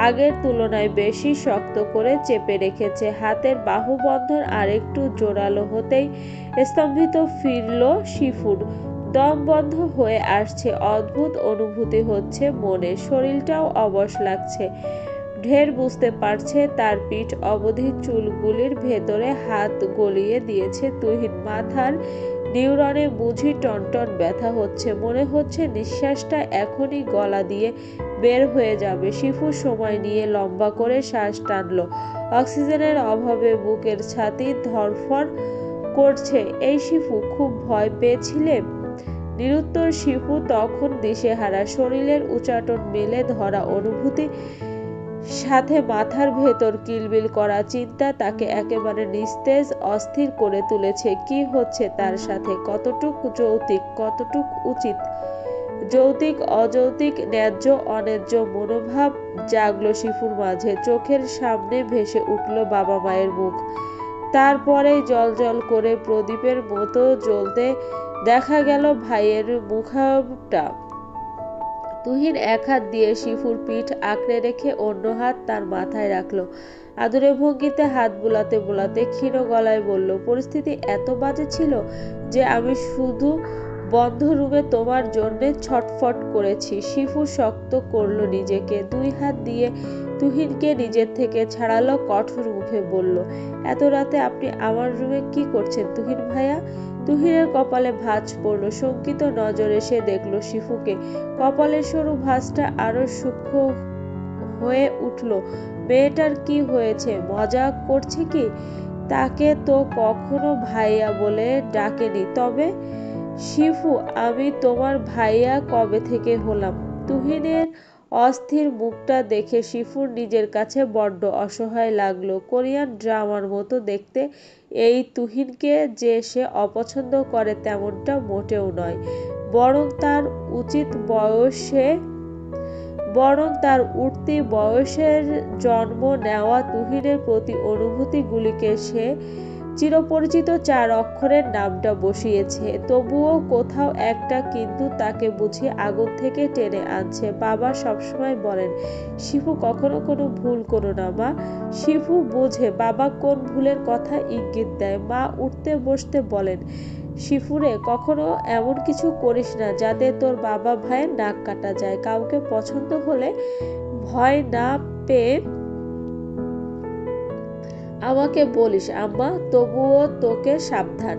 আগের তুলনায় বেশি শক্ত করে চেপে রেখেছে। হাতের বাহুবন্ধন আরেকটু জোরালো হতেই স্তম্ভিত ফিরল শিফুর। দম বন্ধ হয়ে আসছে। অদ্ভুত অনুভূতি হচ্ছে মনে। শরীরটাও অবশ লাগছে। ঢের বুঝতে পারছে তার পিঠ অবধি চুলগুলির ভেতরে হাত গলিয়ে দিয়েছে তুহিন। মাথার নিউরনে বুঝি টনটন ব্যথা হচ্ছে। মনে হচ্ছে নিঃশ্বাসটা এখনই গলা দিয়ে বের হয়ে যাবে। শিফু সময় নিয়ে লম্বা করে শ্বাস টানল। অক্সিজেনের অভাবে বুকের ছাতি ধড়ফড় করছে। এই শিফু, খুব ভয় পেয়েছিলে? নিরুত্তর শিফু তখন দিশেহারা। শরীরের উচাটন মেলে ধরা অনুভূতি সাথে মাথার ভেতর কিলবিল করা চিন্তা তাকে একেবারে নিস্তেজ অস্থির করে তুলেছে। কি হচ্ছে তার সাথে? কতটুক যৌক্তিক, কতটুক উচিত? যৌক্তিক অযৌক্তিক, ন্যায্য অন্যায্য মনোভাব জাগলো শিফুর মাঝে। চোখের সামনে ভেসে উঠল বাবা মায়ের মুখ। তারপরেই জল করে প্রদীপের মতো জ্বলতে দেখা গেল ভাইয়ের মুখটা। তুহিন এক হাত দিয়ে শিফুর পিঠ আঁকড়ে রেখে অন্য হাত তার মাথায় রাখলো। আদুরে ভঙ্গিতে হাত বুলাতে বুলাতে ক্ষীণ গলায় বলল, পরিস্থিতি এত বাজে ছিল যে আমি শুধু বন্ধ রুমে তোমার জন্য ছটফট করেছি। শিফু শক্ত করলো নিজেকে, দুই হাত দিয়ে তুহিনকে নিজের থেকে ছাড়ালো, কঠোর মুখে বলল, এত রাতে আপনি আমার রুমে কি করছেন তুহিন ভাইয়া? তুহিনের কপালে ভাঁজ পড়ল। শঙ্কিত নজরে সে দেখল শিফুকে। কপালের সরু ভাঁজটা আরো সূক্ষ্ম হয়ে উঠল। মেয়েটার কি হয়েছে? মজা করছে কি? তাকে তো কখনো ভাইয়া বলে ডাকেনি। তবে শিফু, আমি তোমার ভাইয়া কবে থেকে হলাম? তুহিনের অস্থির মুখটা দেখে শিফুর নিজের কাছে বড্ড অসহায় লাগলো। কোরিয়ান ড্রামার মতো দেখতে এই তুহিনকে যে সে অপছন্দ করে তেমনটা মোটেও নয়, বরং তার উঠতি বয়সের জন্ম নেওয়া তুহিনের প্রতি অনুভূতিগুলিকে সে চিরপরিচিত 4 অক্ষরের নামটা বসিয়েছে। তবুও কোথাও একটা কিন্তু তাকে বুঝি আগুন থেকে টেনে আনছে। বাবা সবসময় বলেন, শিফু কখনো কোনো ভুল করো না মা। শিফু বোঝে বাবা কোন ভুলের কথা ইঙ্গিত দেয়। মা উঠতে বসতে বলেন, শিফুরে, কখনো এমন কিছু করিস না যাতে তোর বাবা ভাইয়ের নাক কাটা যায়। কাউকে পছন্দ হলে ভয় না পেয়ে আমাকে বলিস আম্মা, তবুও তোকে সাবধান।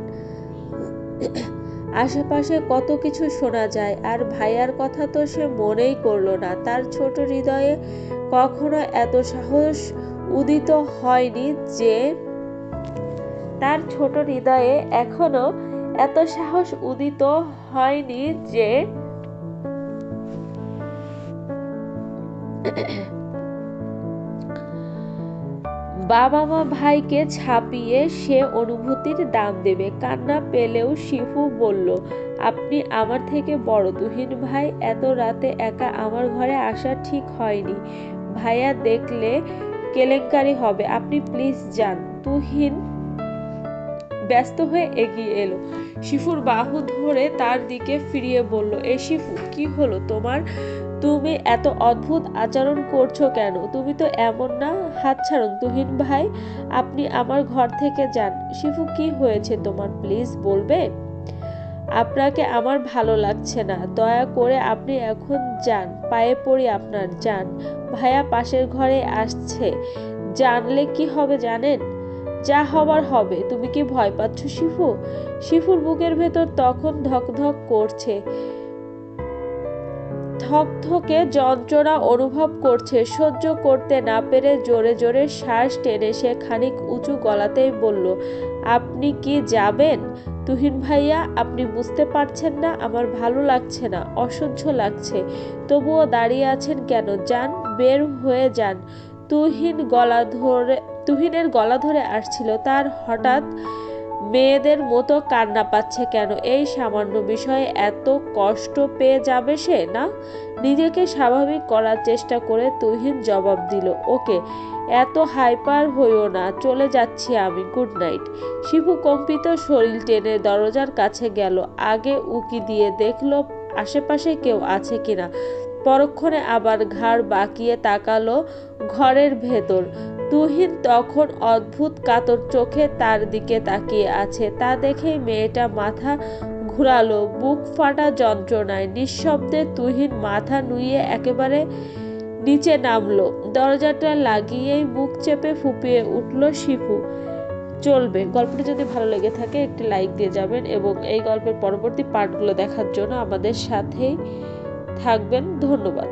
আশেপাশে কত কিছু শোনা যায়। আর ভাইয়ার কথা তো সে মনেই করলো না। তার ছোট হৃদয়ে কখনো এত সাহস উদিত হয়নি যে এখনো এত সাহস উদিত হয়নি যে বাবা মা ভাইকে ছাপিয়ে সে অনুভূতির দাম দেবে। কান্না পেলেও শিফু বলল, আপনি আমার থেকে বড় তুহিন ভাই। এত রাতে একা আমার ঘরে আসা ঠিক হয়নি। ভাইয়া দেখলে কেলেঙ্কারি হবে। আপনি প্লিজ যান। তুহিন ব্যস্ত হয়ে এগিয়ে এলো। শিফুর বাহু ধরে তার দিকে ফিরিয়ে বলল, এ শিফু, কি হলো তোমার? তুমি এত অদ্ভুত আচরণ করছো কেন? তুমি তো এমন না। হাত ছাড়ুন তুহিন ভাই, আপনি আমার ঘর থেকে যান। শিফু, কি হয়েছে তোমার? প্লিজ বলবে? আপনাকে আমার ভালো লাগছে না। দয়া করে আপনি এখন যান। পায়ে পড়ি আপনার, যান। ভাইয়া পাশের ঘরে আসছে। জানলে কি হবে জানেন? যা হবার হবে। তুমি কি ভয় পাচ্ছ শিফু? শিফুর বুকের ভেতর তখন ধকধক করছে, থকথকে যন্ত্রণা অনুভব করছে। সহ্য করতে না পেরে জোরে জোরে শ্বাস টেনে সে খানিক উঁচু গলাতেই বলল, আপনি কি যাবেন? তুহিন ভাইয়া, আপনি বুঝতে পারছেন না আমার ভালো লাগছে না, অসহ্য লাগছে, তবুও দাঁড়িয়ে আছেন কেন? যান, বের হয়ে যান। তুহিনের গলা ধরে আসছিল। তার হঠাৎ মেয়েদের মতো কান্না পাচ্ছে কেন? এই সামান্য বিষয়ে এত কষ্ট পেয়ে যাবে সে? না। নিজেকে স্বাভাবিক করার চেষ্টা করে তুহিন জবাব দিল, ওকে, এত হাইপার হইও না, চলে যাচ্ছি আমি, গুড নাইট। শিফু কম্পিত শরীর টেনে দরজার কাছে গেল। আগে উকি দিয়ে দেখলো আশেপাশে কেউ আছে কিনা। পরক্ষণে আবার ঘাড় বাঁকিয়ে তাকালো ঘরের ভেতর। তুহিন তখন অদ্ভুত কাতর চোখে তার দিকে তাকিয়ে আছে। তা দেখেই মেয়েটা মাথা ঘুরালো বুক ফাটা যন্ত্রণায়। নিঃশব্দে তুহিন মাথা নুইয়ে একেবারে নিচে নামলো। দরজাটা লাগিয়েই মুখ চেপে ফুপিয়ে উঠল শিফু। চলবে। গল্পটি যদি ভালো লেগে থাকে একটি লাইক দিয়ে যাবেন এবং এই গল্পের পরবর্তী পার্টগুলো দেখার জন্য আমাদের সাথেই থাকবেন। ধন্যবাদ।